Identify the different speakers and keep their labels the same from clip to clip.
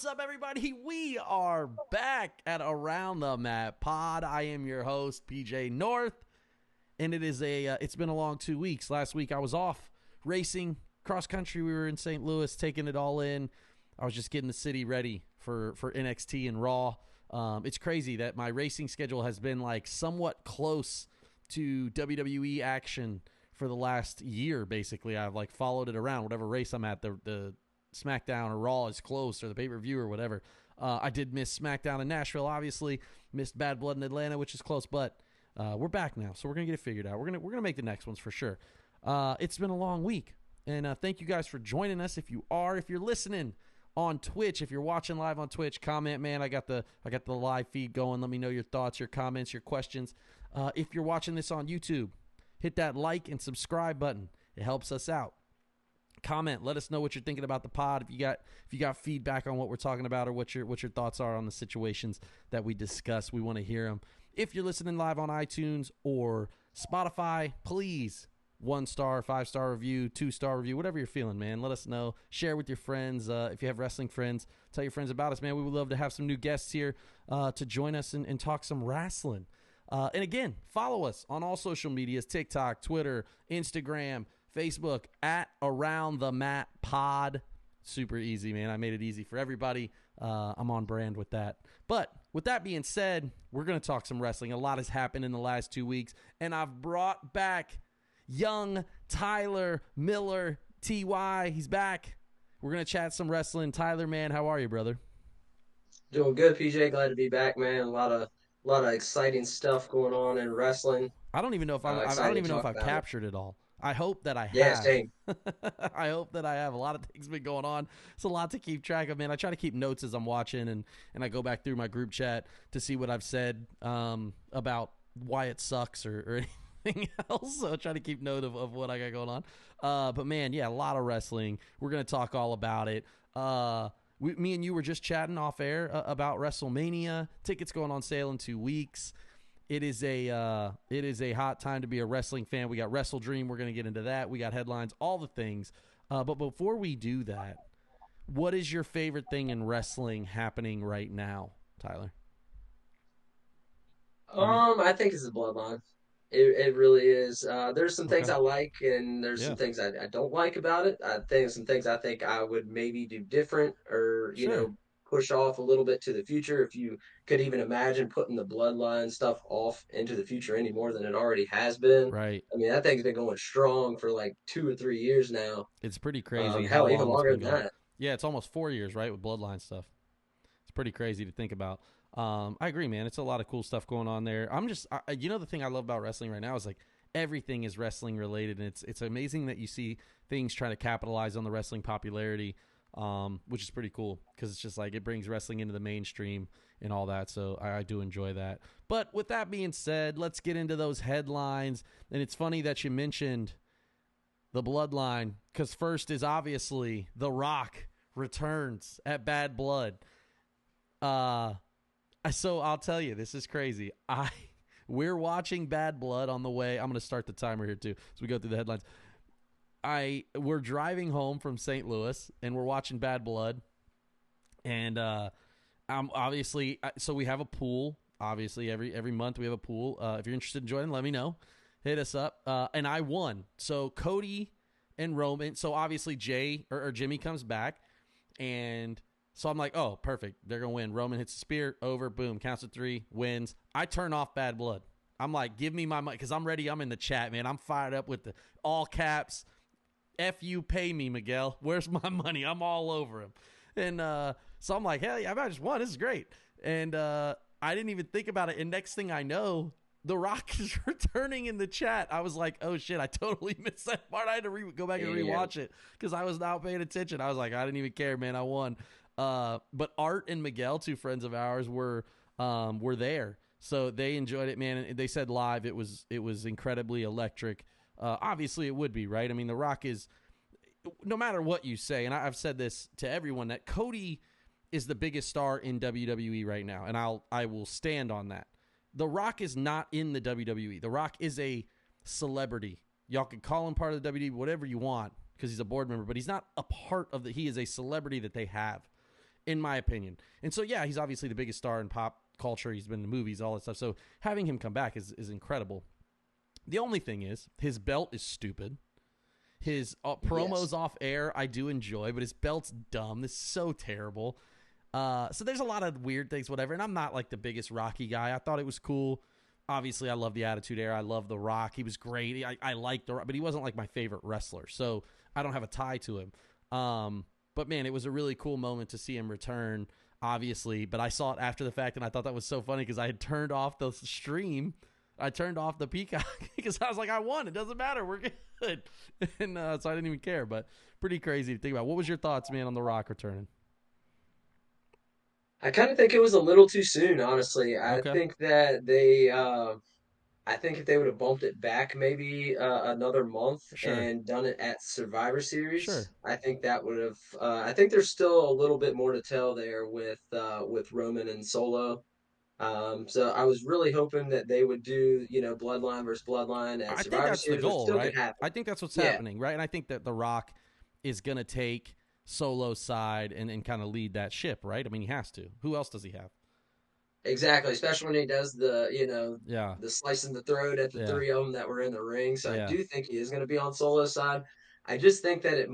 Speaker 1: What's up, everybody? We are back at Around the Mat Pod. I am your host, PJ North, and it's been a long 2 weeks. Last week I was off racing cross country. We were in St. Louis, taking it all in. I was just getting the city ready for NXT and Raw. It's crazy that my racing schedule has been like somewhat close to WWE action for the last year. Basically, I've like followed it around. Whatever race I'm at, the SmackDown or Raw is close, or the pay-per-view or whatever. I did miss SmackDown in Nashville, obviously. Missed Bad Blood in Atlanta, which is close, but we're back now, so we're gonna get it figured out. We're gonna make the next ones for sure. It's been a long week, and thank you guys for joining us. If you're listening on Twitch, if you're watching live on Twitch, comment, man. I got the live feed going. Let me know your thoughts, your comments, your questions. If you're watching this on YouTube, hit that like and subscribe button. It helps us out. Comment, let us know what you're thinking about the pod. If you got feedback on what we're talking about, or what your thoughts are on the situations that we discuss, we want to hear them. If you're listening live on iTunes or Spotify, please 1-star, 5-star review, 2-star review, whatever you're feeling, man. Let us know. Share with your friends. If you have wrestling friends, tell your friends about us, man. We would love to have some new guests here to join us and talk some wrestling. And again, follow us on all social medias: TikTok, Twitter, Instagram, Facebook, at AroundTheMatPod. Super easy, man. I made it easy for everybody. I'm on brand with that. But with that being said, we're going to talk some wrestling. A lot has happened in the last 2 weeks, and I've brought back young Tyler Miller, TY. He's back. We're going to chat some wrestling. Tyler, man, how are you, brother?
Speaker 2: Doing good, PJ. Glad to be back, man. A lot of exciting stuff going on in wrestling.
Speaker 1: I don't even know if I don't
Speaker 2: Excited to
Speaker 1: even know if
Speaker 2: talk
Speaker 1: I've
Speaker 2: about it.
Speaker 1: captured it all. I hope that I
Speaker 2: Yeah,
Speaker 1: have.
Speaker 2: same.
Speaker 1: I hope that I have. A lot of things been going on. It's a lot to keep track of, man. I try to keep notes as I'm watching, and I go back through my group chat to see what I've said about why it sucks or anything else. So I try to keep note of what I got going on. But man, yeah, a lot of wrestling. We're gonna talk all about it. Me and you were just chatting off air about WrestleMania. Tickets going on sale in 2 weeks. It is a hot time to be a wrestling fan. We got Wrestle Dream. We're going to get into that. We got headlines, all the things. But before we do that, what is your favorite thing in wrestling happening right now, Tyler?
Speaker 2: I think it's the bloodline. It really is. There's some things
Speaker 1: Okay.
Speaker 2: I like, and there's some
Speaker 1: Yeah.
Speaker 2: things I don't like about it. I think some things I think I would maybe do different, or
Speaker 1: Sure.
Speaker 2: push off a little bit to the future. If you could even imagine putting the bloodline stuff off into the future any more than it already has been.
Speaker 1: Right.
Speaker 2: I mean, that thing's been going strong for like 2 or 3 years now.
Speaker 1: It's pretty crazy how
Speaker 2: Hell, even
Speaker 1: long it's
Speaker 2: longer
Speaker 1: been
Speaker 2: than
Speaker 1: going.
Speaker 2: that.
Speaker 1: Yeah, it's almost 4 years, right, with Bloodline stuff. It's pretty crazy to think about. I agree, man. It's a lot of cool stuff going on there. The thing I love about wrestling right now is like everything is wrestling related, and it's amazing that you see things trying to capitalize on the wrestling popularity, which is pretty cool because it's just like it brings wrestling into the mainstream and all that. So I do enjoy that. But with that being said, let's get into those headlines. And it's funny that you mentioned the Bloodline, because first is obviously The Rock returns at Bad Blood. So I'll tell you, this is crazy. We're watching Bad Blood on the way. I'm going to start the timer here too, so we go through the headlines. We're driving home from St. Louis, and we're watching Bad Blood, and I'm obviously. So we have a pool. Obviously, every month we have a pool. If you're interested in joining, let me know. Hit us up. And I won. So Cody and Roman. So obviously Jay or Jimmy comes back, and so I'm like, oh, perfect. They're going to win. Roman hits the spear, over, boom, counts to 3, wins. I turn off Bad Blood. I'm like, give me my money, because I'm ready. I'm in the chat, man. I'm fired up with the all caps. F you, pay me, Miguel. Where's my money? I'm all over him. And so I'm like, hell yeah, I just won. This is great. And I didn't even think about it. And next thing I know, The Rock is returning in the chat. I was like, oh shit, I totally missed that part. I had to go back and
Speaker 2: Yeah.
Speaker 1: rewatch it because I was not paying attention. I was like, I didn't even care, man. I won. But Art and Miguel, two friends of ours, were there, so they enjoyed it, man. And they said live it was incredibly electric. Obviously, it would be, right. I mean, The Rock is, no matter what you say, and I've said this to everyone, that Cody is the biggest star in WWE right now, and I will stand on that. The Rock is not in the WWE. The Rock is a celebrity. Y'all can call him part of the WWE, whatever you want, because he's a board member, but he's not a part of the. He is a celebrity that they have. in my opinion. And so, yeah, he's obviously the biggest star in pop culture. He's been in the movies, all that stuff. So having him come back is incredible. The only thing is his belt is stupid. His promos off air I do enjoy, but his belt's dumb. This is so terrible. So there's a lot of weird things, whatever. And I'm not like the biggest Rocky guy. I thought it was cool. Obviously, I love the Attitude Era. I love The Rock. He was great. I liked The Rock, but he wasn't like my favorite wrestler. So I don't have a tie to him. But man, it was a really cool moment to see him return, obviously. But I saw it after the fact, and I thought that was so funny because I had turned off the stream. I turned off the Peacock because I was like, I won. It doesn't matter. We're good. And so I didn't even care. But pretty crazy to think about. What was your thoughts, man, on The Rock returning?
Speaker 2: I kind of think it was a little too soon, honestly. I
Speaker 1: Okay.
Speaker 2: think that they, I think if they would have bumped it back maybe another month
Speaker 1: Sure.
Speaker 2: and done it at Survivor
Speaker 1: Sure.
Speaker 2: Series, I think that would have. I think there's still a little bit more to tell there with Roman and Solo. So I was really hoping that they would do, Bloodline versus Bloodline at
Speaker 1: I think
Speaker 2: Survivor
Speaker 1: that's the
Speaker 2: Series, which
Speaker 1: goal,
Speaker 2: still could
Speaker 1: right?
Speaker 2: happen.
Speaker 1: I think that's what's
Speaker 2: Yeah,
Speaker 1: happening, right? And I think that The Rock is going to take Solo's side and kind of lead that ship, right? I mean, he has to. Who else does he have?
Speaker 2: exactly. Especially when he does
Speaker 1: Yeah.
Speaker 2: the slice in the throat at the
Speaker 1: Yeah.
Speaker 2: three of them that were in the ring. So I
Speaker 1: Yeah.
Speaker 2: do think he is going to be on Solo's side. I just think that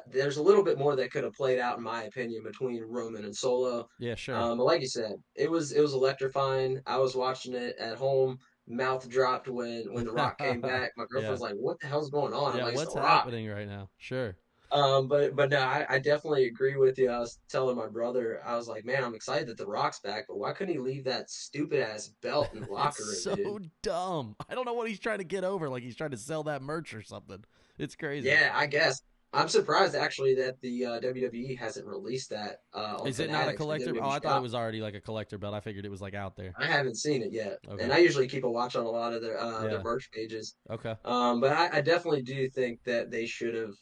Speaker 2: there's a little bit more that could have played out, in my opinion, between Roman and Solo.
Speaker 1: Yeah, sure.
Speaker 2: But like you said, it was electrifying. I was watching it at home, mouth dropped when The Rock came back. My
Speaker 1: Yeah.
Speaker 2: girlfriend's like, "What the hell's going on?" I'm
Speaker 1: Yeah,
Speaker 2: like, "It's The
Speaker 1: what's
Speaker 2: Rock."
Speaker 1: happening right now? Sure.
Speaker 2: But no, I definitely agree with you. I was telling my brother, I was like, man, I'm excited that The Rock's back, but why couldn't he leave that stupid ass belt in the
Speaker 1: It's
Speaker 2: locker room, dude?
Speaker 1: so dumb. I don't know what he's trying to get over. Like he's trying to sell that merch or something. It's crazy.
Speaker 2: Yeah, I guess. I'm surprised actually that the WWE hasn't released that on
Speaker 1: Is it not a
Speaker 2: Fanatics or
Speaker 1: collector? Oh,
Speaker 2: WWE
Speaker 1: I thought it
Speaker 2: Shop.
Speaker 1: was already like a collector belt. I figured it was like out there.
Speaker 2: I haven't seen it yet,
Speaker 1: Okay.
Speaker 2: and I usually keep a watch on a lot of their
Speaker 1: Yeah.
Speaker 2: merch pages.
Speaker 1: Okay.
Speaker 2: But I definitely do think that they should have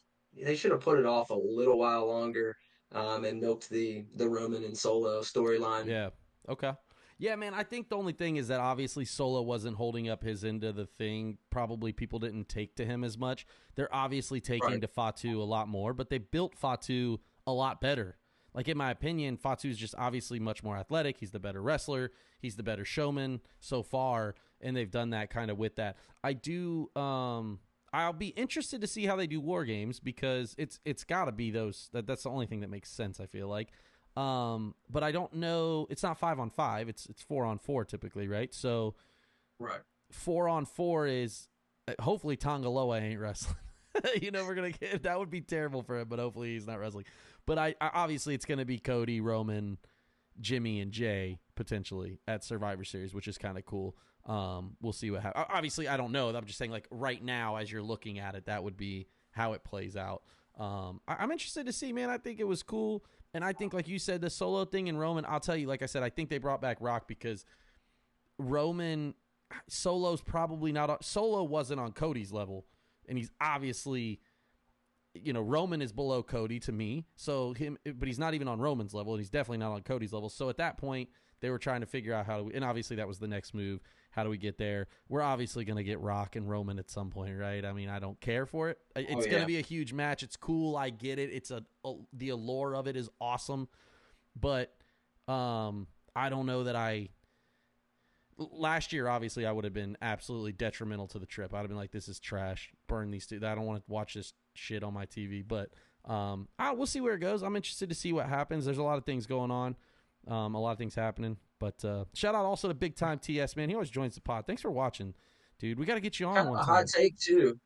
Speaker 2: put it off a little while longer, and milked the Roman and Solo storyline.
Speaker 1: Yeah. Okay. Yeah, man, I think the only thing is that obviously Solo wasn't holding up his end of the thing. Probably people didn't take to him as much. They're obviously taking
Speaker 2: Right.
Speaker 1: to Fatu a lot more, but they built Fatu a lot better. Like, in my opinion, Fatu is just obviously much more athletic. He's the better wrestler. He's the better showman so far, and they've done that kind of with that. I'll be interested to see how they do War Games because it's got to be that's the only thing that makes sense, I feel like. But I don't know. It's not 5-on-5. It's 4-on-4 typically, right? So
Speaker 2: Right.
Speaker 1: 4-on-4 is hopefully Tongaloa ain't wrestling. We're gonna get that would be terrible for him, but hopefully he's not wrestling. But I obviously it's gonna be Cody, Roman, Jimmy, and Jay potentially at Survivor Series, which is kind of cool. We'll see what happens. Obviously, I don't know. I'm just saying, like right now, as you're looking at it, that would be how it plays out. I'm interested to see, man. I think it was cool. And I think, like you said, the Solo thing in Roman, I'll tell you, like I said, I think they brought back Rock because Solo's probably not, Solo wasn't on Cody's level. And he's obviously, Roman is below Cody to me. But he's not even on Roman's level. And he's definitely not on Cody's level. So at that point, they were trying to figure out and obviously that was the next move. How do we get there? We're obviously going to get Rock and Roman at some point, right? I mean, I don't care for it.
Speaker 2: Oh
Speaker 1: It's going to
Speaker 2: yeah.
Speaker 1: be a huge match. It's cool. I get it. The allure of it is awesome. But I don't know that last year, obviously, I would have been absolutely detrimental to the trip. I'd have been like, this is trash. Burn these two. I don't want to watch this shit on my TV. But we'll see where it goes. I'm interested to see what happens. There's a lot of things going on. A lot of things happening. But shout out also to Big Time TS, man. He always joins the pod. Thanks for watching, dude. We got to get you on
Speaker 2: Kind
Speaker 1: one
Speaker 2: of a hot
Speaker 1: time.
Speaker 2: take too.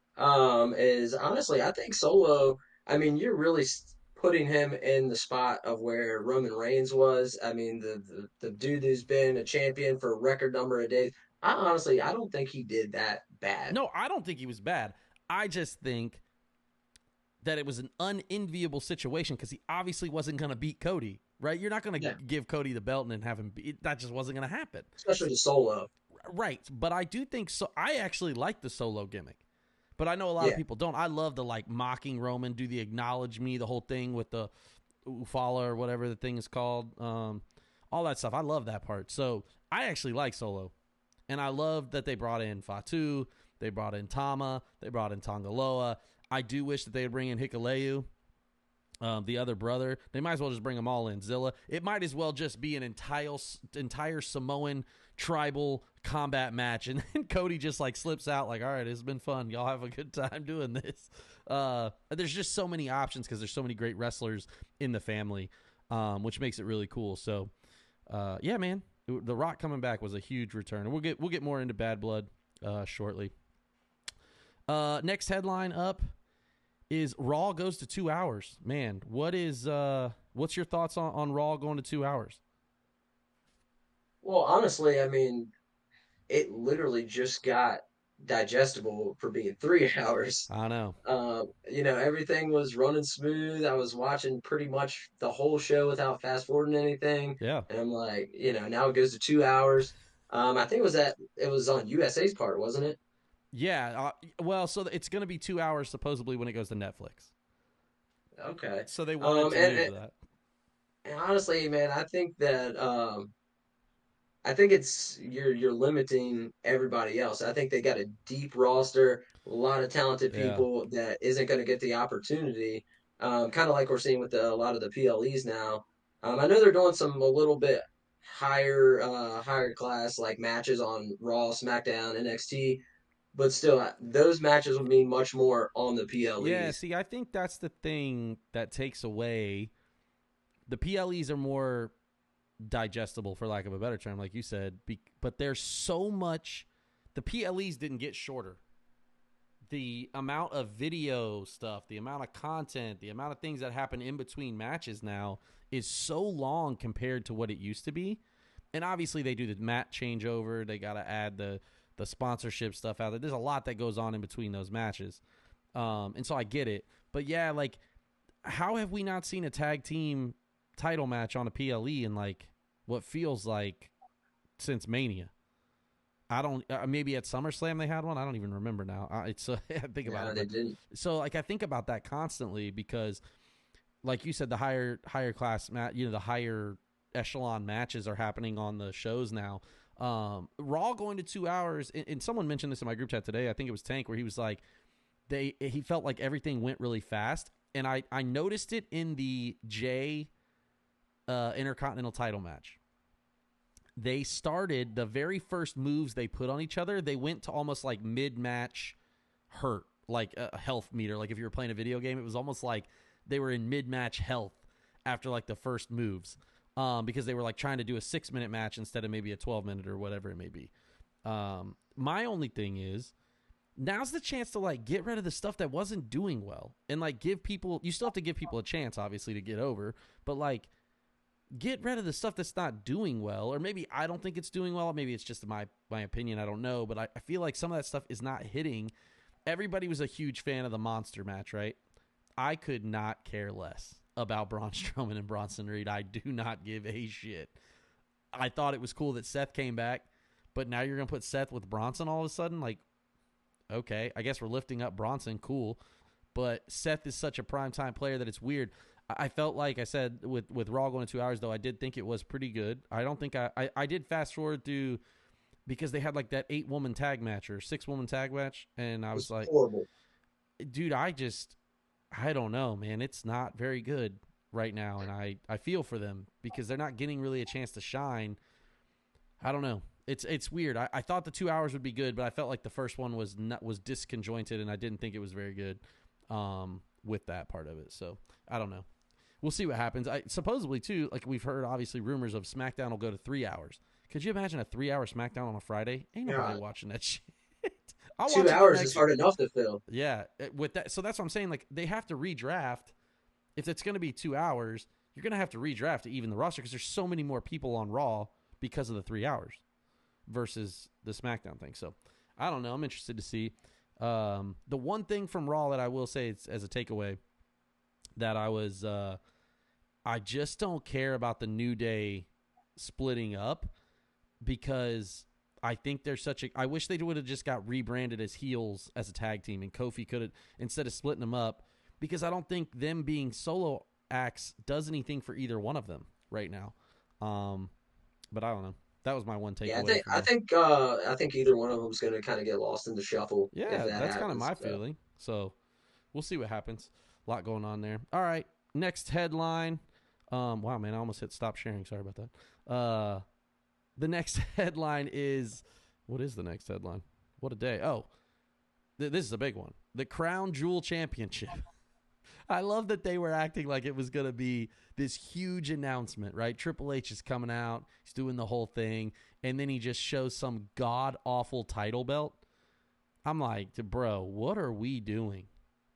Speaker 2: Is honestly, I think Solo. I mean, you're really putting him in the spot of where Roman Reigns was. I mean, the dude who's been a champion for a record number of days. I don't think he did that bad.
Speaker 1: No, I don't think he was bad. I just think that it was an unenviable situation because he obviously wasn't going to beat Cody, right? You're not going to
Speaker 2: Yeah,
Speaker 1: give Cody the belt and then have him beat. That just wasn't going to happen.
Speaker 2: especially the Solo.
Speaker 1: Right. But I do think so. I actually like the Solo gimmick. But I know a lot of
Speaker 2: Yeah,
Speaker 1: people don't. I love the mocking Roman, do the acknowledge me, the whole thing with the Ufala or whatever the thing is called. All that stuff. I love that part. So I actually like Solo. And I love that they brought in Fatu, they brought in Tama, they brought in Tongaloa. I do wish that they would bring in Hikuleu. The other brother, they might as well just bring them all in. Zilla, it might as well just be an entire Samoan tribal combat match, and then Cody just like slips out like, all right, it's been fun, y'all have a good time doing this. There's just so many options because there's so many great wrestlers in the family, which makes it really cool. So yeah, man, the Rock coming back was a huge return, and we'll get more into Bad Blood shortly. Next headline up is Raw goes to 2 hours. Man, what's your thoughts on Raw going to 2 hours?
Speaker 2: Well, honestly, I mean, it literally just got digestible for being 3 hours.
Speaker 1: I know.
Speaker 2: Everything was running smooth. I was watching pretty much the whole show without fast forwarding anything.
Speaker 1: Yeah.
Speaker 2: And I'm like, now it goes to 2 hours. I think it was on USA's part, wasn't it?
Speaker 1: Yeah. Well, so it's going to be 2 hours supposedly when it goes to Netflix.
Speaker 2: Okay.
Speaker 1: So they wanted to move that.
Speaker 2: And honestly, man, I think it's you're limiting everybody else. I think they got a deep roster, a lot of talented
Speaker 1: Yeah.
Speaker 2: people that isn't going to get the opportunity. Kind of like we're seeing with a lot of the PLEs now. I know they're doing some a little bit higher class like matches on Raw, SmackDown, NXT, but still, those matches would mean much more on the
Speaker 1: Yeah,
Speaker 2: PLEs.
Speaker 1: see, I think that's the thing that takes away. The PLEs are more digestible, for lack of a better term, like you said, but there's so much. The PLEs didn't get shorter. The amount of video stuff, the amount of content, the amount of things that happen in between matches now is so long compared to what it used to be. And obviously they do the mat changeover. They got to add the sponsorship stuff out there. There's a lot that goes on in between those matches. And so I get it. But yeah, like, how have we not seen a tag team title match on a PLE in like what feels like since Mania? I don't. Maybe at SummerSlam they had one. I don't even remember now. I think about
Speaker 2: No,
Speaker 1: it.
Speaker 2: they
Speaker 1: But,
Speaker 2: didn't.
Speaker 1: so like I think about that constantly because, like you said, the higher class the higher echelon matches are happening on the shows now. Raw going to 2 hours, and someone mentioned this in my group chat today. I think it was Tank, where he was like, he felt like everything went really fast, and I noticed it in the Jay Intercontinental title match. They started the very first moves they put on each other. They went to almost like mid-match hurt, like a health meter. Like if you were playing a video game, it was almost like they were in mid-match health after like the first moves, because they were like trying to do a 6-minute match instead of maybe a 12-minute or whatever it may be. My only thing is, now's the chance to like get rid of the stuff that wasn't doing well and like give people. You still have to give people a chance, obviously, to get over, but like, get rid of the stuff that's not doing well, or maybe I don't think it's doing well. Maybe it's just my opinion. I don't know, but I feel like some of that stuff is not hitting. Everybody was a huge fan of the monster match, right? I could not care less about Braun Strowman and Bronson Reed. I do not give a shit. I thought it was cool that Seth came back, but now you're going to put Seth with Bronson all of a sudden? Like, okay, I guess we're lifting up Bronson. Cool. But Seth is such a primetime player that it's weird. I felt like I said with Raw going to 2 hours, though, I did think it was pretty good. I don't think I did fast forward through because they had like that 8-woman tag match or 6-woman tag match. And I was like,
Speaker 2: Horrible.
Speaker 1: dude, I don't know, man. It's not very good right now. And I feel for them because they're not getting really a chance to shine. I don't know. It's weird. I thought the 2 hours would be good, but I felt like the first one was disconjointed, and I didn't think it was very good with that part of it. So I don't know. We'll see what happens. Supposedly, too, like we've heard, obviously, rumors of SmackDown will go to 3 hours. Could you imagine a 3-hour SmackDown on a Friday? Ain't nobody watching that shit. I'll
Speaker 2: Two
Speaker 1: watch it the
Speaker 2: hours is
Speaker 1: next.
Speaker 2: hard enough to fill.
Speaker 1: Yeah, with that. So that's what I'm saying. Like they have to redraft. If it's going to be 2 hours, you're going to have to redraft to even the roster because there's so many more people on Raw because of the 3 hours versus the SmackDown thing. So I don't know. I'm interested to see. The one thing from Raw that I will say as a takeaway that I just don't care about the New Day splitting up because I think they're I wish they would have just got rebranded as heels as a tag team, and Kofi could have, instead of splitting them up, because I don't think them being solo acts does anything for either one of them right now. But I don't know. That was my one takeaway.
Speaker 2: Yeah, I think either one of them is going to kind of get lost in the shuffle if
Speaker 1: Yeah,
Speaker 2: that
Speaker 1: that's kind of
Speaker 2: happens.
Speaker 1: my feeling. So we'll see what happens. A lot going on there. All right. next headline. Wow, man, I almost hit stop sharing. Sorry about that. The next headline is, what is the next headline? What a day. Oh, this is a big one. The Crown Jewel Championship. I love that they were acting like it was going to be this huge announcement, right? Triple H is coming out. He's doing the whole thing. And then he just shows some god-awful title belt. I'm like, bro, what are we doing?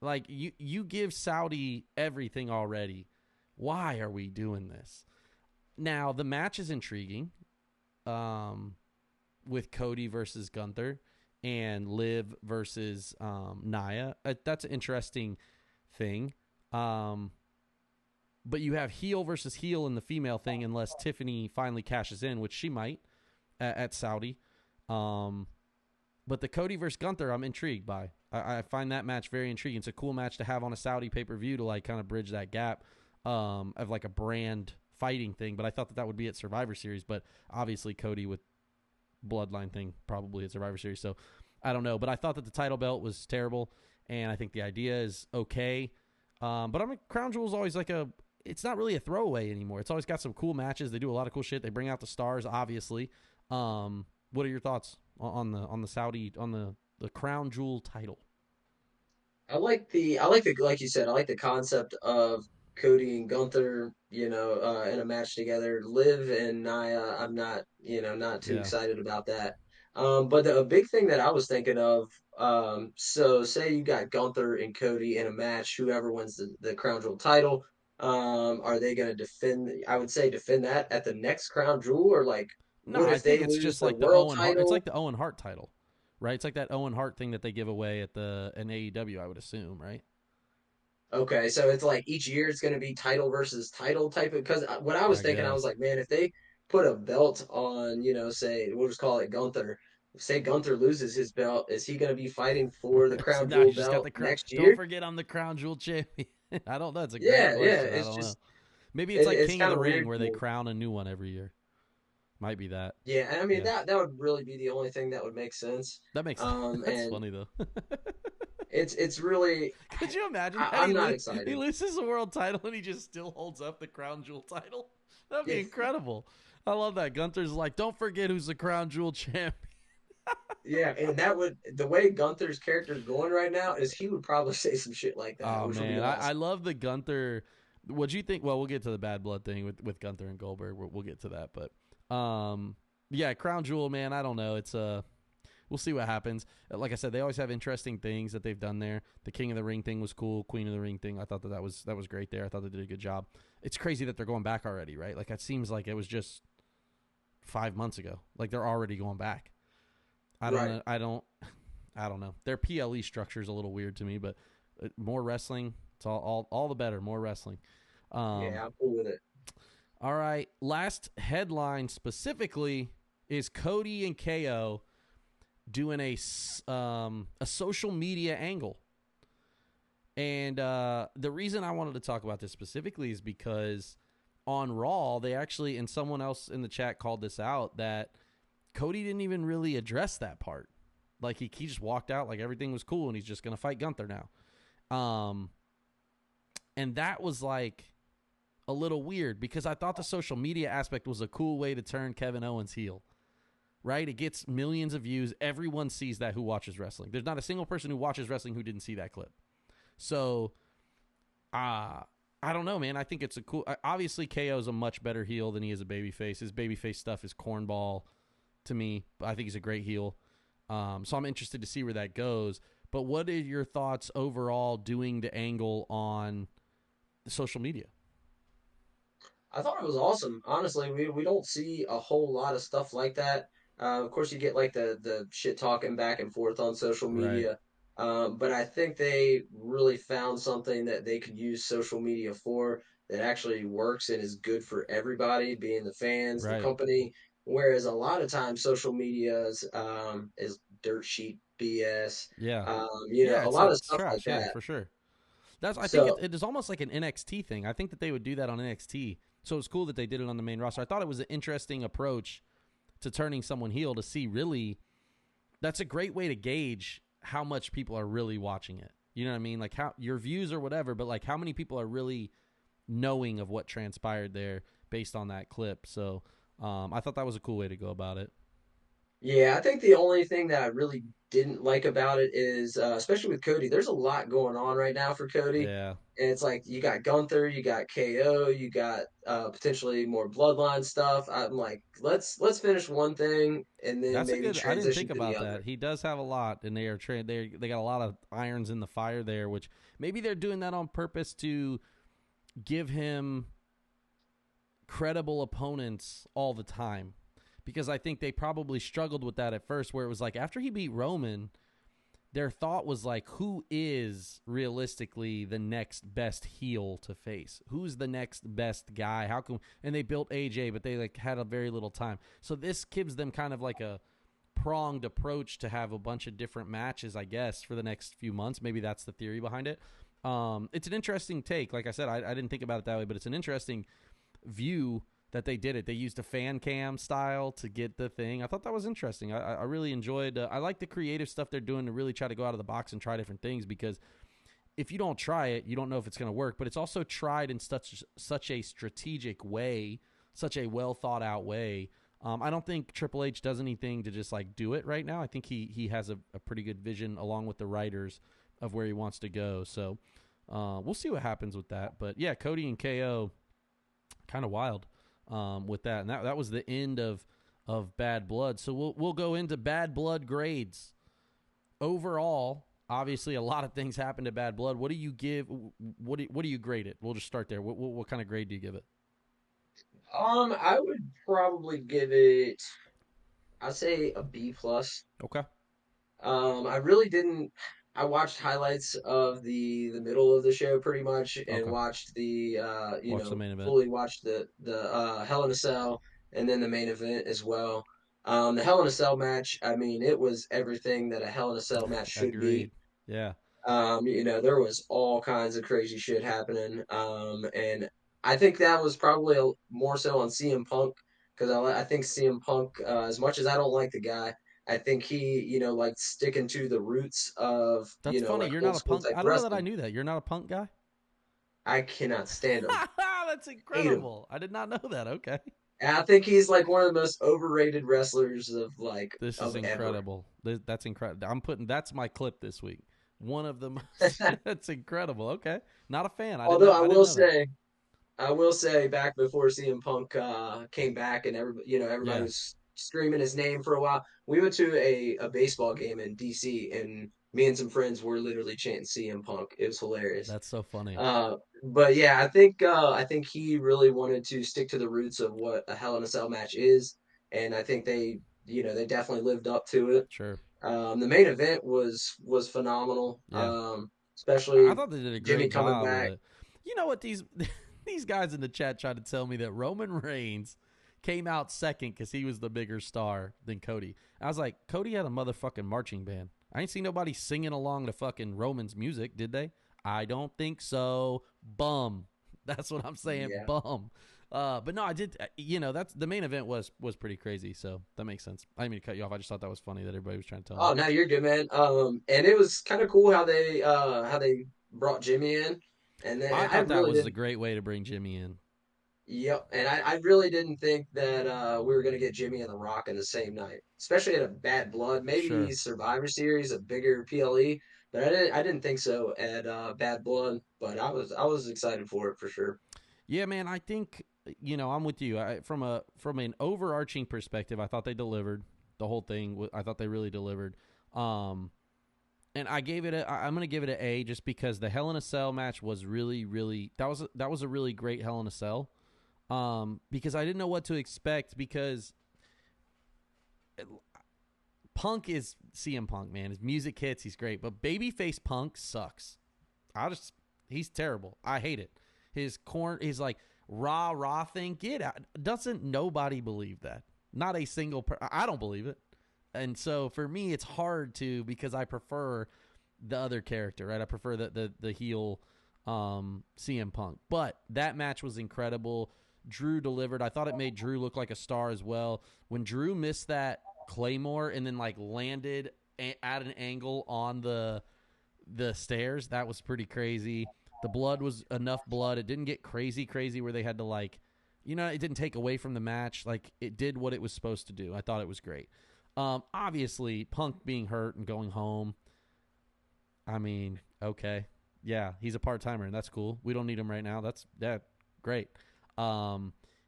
Speaker 1: Like, you give Saudi everything already. Why are we doing this? Now, the match is intriguing with Cody versus Gunther and Liv versus Nia. That's an interesting thing. But you have heel versus heel in the female thing unless Tiffany finally cashes in, which she might at Saudi. But the Cody versus Gunther, I'm intrigued by. I find that match very intriguing. It's a cool match to have on a Saudi pay-per-view to like kind of bridge that gap of like a brand fighting thing. But I thought that would be at Survivor Series. But obviously Cody with Bloodline thing probably at Survivor Series. So I don't know. But I thought that the title belt was terrible. And I think the idea is okay. But I mean, Crown Jewel is always like it's not really a throwaway anymore. It's always got some cool matches. They do a lot of cool shit. They bring out the stars, obviously. What are your thoughts on the Saudi, on the Crown Jewel title?
Speaker 2: I like the like you said, I like the concept of Cody and Gunther, in a match together. Liv and Nia, I'm not, not too
Speaker 1: Yeah.
Speaker 2: excited about that. But a big thing that I was thinking of, so say you got Gunther and Cody in a match, whoever wins the Crown Jewel title, are they going to defend? I would say defend that at the next Crown Jewel, or like,
Speaker 1: No,
Speaker 2: what
Speaker 1: I
Speaker 2: if
Speaker 1: think
Speaker 2: they
Speaker 1: it's
Speaker 2: lose
Speaker 1: just
Speaker 2: the
Speaker 1: like the
Speaker 2: world
Speaker 1: Owen Hart. It's
Speaker 2: title?
Speaker 1: like the Owen Hart title, right? It's like that Owen Hart thing that they give away at an AEW, I would assume, right?
Speaker 2: Okay, so it's like each year it's going to be title versus title type of. Because what I was
Speaker 1: I
Speaker 2: thinking, I was
Speaker 1: guess.
Speaker 2: like, man, if they put a belt on, say we'll just call it Gunther. Say Gunther loses his belt, is he going to be fighting for the
Speaker 1: So
Speaker 2: Crown
Speaker 1: now you
Speaker 2: Jewel
Speaker 1: just got
Speaker 2: belt
Speaker 1: the crown.
Speaker 2: next
Speaker 1: Don't
Speaker 2: year?
Speaker 1: forget I'm the Crown Jewel champion. I don't know. It's a great
Speaker 2: Yeah, yeah.
Speaker 1: question. I
Speaker 2: It's
Speaker 1: don't know.
Speaker 2: just
Speaker 1: Maybe it's like
Speaker 2: it's
Speaker 1: King of
Speaker 2: kind
Speaker 1: the
Speaker 2: of
Speaker 1: Ring
Speaker 2: weird
Speaker 1: where
Speaker 2: to
Speaker 1: they
Speaker 2: me.
Speaker 1: crown a new one every year. Might be that.
Speaker 2: Yeah, and I mean
Speaker 1: Yeah.
Speaker 2: that would really be the only thing that would make sense.
Speaker 1: That makes that's
Speaker 2: And
Speaker 1: funny though.
Speaker 2: it's really
Speaker 1: Could you imagine that
Speaker 2: I'm not
Speaker 1: he
Speaker 2: excited.
Speaker 1: loses the world title and he just still holds up the Crown Jewel title? That'd be
Speaker 2: Yeah,
Speaker 1: incredible. I love that. Gunther's like, don't forget who's the Crown Jewel champ.
Speaker 2: yeah, and that would the way Gunther's character is going right now is he would probably say some shit like that,
Speaker 1: Oh
Speaker 2: which would be
Speaker 1: man, I
Speaker 2: awesome.
Speaker 1: love the Gunther. What do you think? Well, we'll get to the bad blood thing with Gunther and Goldberg. We'll get to that, but yeah, Crown Jewel, man. I don't know. It's we'll see what happens. Like I said, they always have interesting things that they've done there. The King of the Ring thing was cool. Queen of the Ring thing, I thought that was great there. I thought they did a good job. It's crazy that they're going back already, right? Like it seems like it was just 5 months ago. Like they're already going back. I don't
Speaker 2: Right.
Speaker 1: know. I don't know. Their PLE structure is a little weird to me, but more wrestling. It's all the better. More wrestling.
Speaker 2: Yeah, I'm cool with it.
Speaker 1: All right. Last headline specifically is Cody and KO doing a social media angle. And the reason I wanted to talk about this specifically is because on Raw, they actually, and someone else in the chat called this out, that Cody didn't even really address that part. Like he just walked out like everything was cool and he's just going to fight Gunther now. And that was like a little weird because I thought the social media aspect was a cool way to turn Kevin Owens heel. Right? It gets millions of views. Everyone sees that who watches wrestling. There's not a single person who watches wrestling who didn't see that clip. So, I don't know, man. I think it's a cool. Obviously, KO is a much better heel than he is a babyface. His babyface stuff is cornball to me. But I think he's a great heel. So I'm interested to see where that goes. But what are your thoughts overall doing the angle on social media?
Speaker 2: I thought it was awesome. Honestly, we don't see a whole lot of stuff like that. Of course, you get like the shit talking back and forth on social
Speaker 1: Right.
Speaker 2: media. But I think they really found something that they could use social media for that actually works and is good for everybody, being the fans, the
Speaker 1: Right.
Speaker 2: company. Whereas a lot of times social media is dirt sheet BS.
Speaker 1: Yeah.
Speaker 2: A
Speaker 1: Yeah,
Speaker 2: lot of
Speaker 1: it's
Speaker 2: stuff like
Speaker 1: trash. Yeah,
Speaker 2: that.
Speaker 1: for sure. I think
Speaker 2: So
Speaker 1: it is almost like an NXT thing. I think that they would do that on NXT. So it's cool that they did it on the main roster. I thought it was an interesting approach to turning someone heel to see really. That's a great way to gauge how much people are really watching it. You know what I mean? Like how your views or whatever, but like how many people are really knowing of what transpired there based on that clip. So I thought that was a cool way to go about it.
Speaker 2: Yeah, I think the only thing that I really didn't like about it is, especially with Cody, there's a lot going on right now for Cody.
Speaker 1: Yeah.
Speaker 2: And it's like you got Gunther, you got KO, you got potentially more bloodline stuff. I'm like, let's finish one thing and then
Speaker 1: That's a
Speaker 2: maybe
Speaker 1: good. I didn't
Speaker 2: transition
Speaker 1: think
Speaker 2: to the
Speaker 1: about that.
Speaker 2: other.
Speaker 1: He does have a lot, and they got a lot of irons in the fire there. Which maybe they're doing that on purpose to give him credible opponents all the time, because I think they probably struggled with that at first, where it was like after he beat Roman, their thought was like, who is realistically the next best heel to face? Who's the next best guy? How can, and they built AJ, but they like had a very little time. So this gives them kind of like a pronged approach to have a bunch of different matches, I guess, for the next few months. Maybe that's the theory behind it. It's an interesting take. Like I said, I didn't think about it that way, but it's an interesting view that they did it. They used a fan cam style to get the thing. I thought that was interesting. I really enjoyed. I like the creative stuff they're doing to really try to go out of the box and try different things, because if you don't try it, you don't know if it's going to work. But it's also tried in such a strategic way, such a well thought out way. I don't think Triple H does anything to just like do it right now. I think he has a pretty good vision along with the writers of where he wants to go. So we'll see what happens with that. But yeah, Cody and KO, kind of wild with that, and that was the end of Bad Blood. So we'll go into Bad Blood grades. Overall, obviously, a lot of things happened to Bad Blood. What do you give? What do you grade it? We'll just start there. What kind of grade do you give it?
Speaker 2: I would probably give it, I'd say a B plus.
Speaker 1: Okay,
Speaker 2: I really didn't. I watched highlights of the middle of the show pretty much, and
Speaker 1: okay.
Speaker 2: watched the
Speaker 1: Watch the main event.
Speaker 2: fully watched the Hell in a Cell, and then the main event as well. The Hell in a Cell match, I mean, it was everything that a Hell in a Cell match should be.
Speaker 1: Agreed. Yeah,
Speaker 2: There was all kinds of crazy shit happening. And I think that was probably more so on CM Punk, because I think CM Punk, as much as I don't like the guy, I think he, like sticking to the roots of,
Speaker 1: that's funny.
Speaker 2: like
Speaker 1: You're not
Speaker 2: old
Speaker 1: a
Speaker 2: school
Speaker 1: punk.
Speaker 2: type
Speaker 1: I don't know that I
Speaker 2: wrestling.
Speaker 1: knew that. You're not a punk guy.
Speaker 2: I cannot stand him.
Speaker 1: That's
Speaker 2: Hate him.
Speaker 1: incredible. I did not know that. Okay.
Speaker 2: And I think he's like one of the most overrated wrestlers
Speaker 1: This is
Speaker 2: of ever.
Speaker 1: incredible. That's incredible. That's my clip this week. One of the most. That's incredible. Okay, not a fan. I didn't
Speaker 2: Although
Speaker 1: know. I didn't know that.
Speaker 2: I will say, back before CM Punk came back and everybody
Speaker 1: Yeah,
Speaker 2: was screaming his name for a while. We went to a baseball game in DC, and me and some friends were literally chanting CM Punk. It was hilarious.
Speaker 1: that's so funny.
Speaker 2: But yeah, I think he really wanted to stick to the roots of what a Hell in a Cell match is, and I think they definitely lived up to it.
Speaker 1: Sure.
Speaker 2: The main event was phenomenal.
Speaker 1: Yeah, I
Speaker 2: Especially
Speaker 1: thought they did a
Speaker 2: Jimmy
Speaker 1: great
Speaker 2: coming
Speaker 1: job with
Speaker 2: back.
Speaker 1: it. You know what these these guys in the chat tried to tell me that Roman Reigns came out second because he was the bigger star than Cody. I was like, Cody had a motherfucking marching band. I ain't seen nobody singing along to fucking Roman's music, did they? I don't think so. Bum. That's what I'm saying.
Speaker 2: Yeah.
Speaker 1: Bum. But no, I did. That's the main event was pretty crazy. So that makes sense. I didn't mean to cut you off. I just thought that was funny that everybody was trying to tell me.
Speaker 2: Oh, no, you're good, man. And it was kind of cool how they brought Jimmy in, and
Speaker 1: I
Speaker 2: then I
Speaker 1: thought that
Speaker 2: really
Speaker 1: was a
Speaker 2: didn't.
Speaker 1: great way to bring Jimmy in.
Speaker 2: Yep, and I really didn't think that we were gonna get Jimmy and The Rock in the same night, especially at a Bad Blood. Maybe
Speaker 1: Sure.
Speaker 2: Survivor Series, a bigger PLE, but I didn't think so at Bad Blood. But I was excited for it for sure.
Speaker 1: Yeah, man. I think I'm with you. From an overarching perspective, I thought they delivered the whole thing. I thought they really delivered. Um, and I'm gonna give it an A just because the Hell in a Cell match was really, really that was a really great Hell in a Cell. Because I didn't know what to expect because Punk is CM Punk, man. His music hits, he's great, but babyface Punk sucks. He's terrible. I hate it. His like rah rah thing. Get out. Doesn't nobody believe that? Not a single. I don't believe it. And so for me, it's hard to because I prefer the other character, right? I prefer the heel CM Punk. But that match was incredible. Drew delivered. I thought it made Drew look like a star as well. When Drew missed that Claymore and then like landed at an angle on the stairs, that was pretty crazy. The blood was enough blood. It didn't get crazy where they had to like, it didn't take away from the match. Like it did what it was supposed to do. I thought it was great. Obviously, Punk being hurt and going home. I mean, okay, yeah, he's a part-timer and that's cool. We don't need him right now. That's great.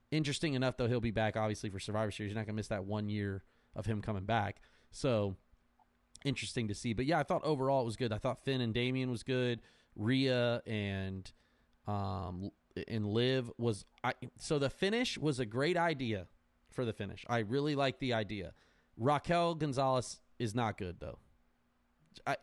Speaker 1: Interesting enough though, he'll be back obviously for Survivor Series. You're not gonna miss that 1 year of him coming back. So interesting to see. But yeah, I thought overall it was good. I thought Finn and Damian was good. Rhea and Liv was. So the finish was a great idea for the finish. I really like the idea. Raquel Gonzalez is not good though,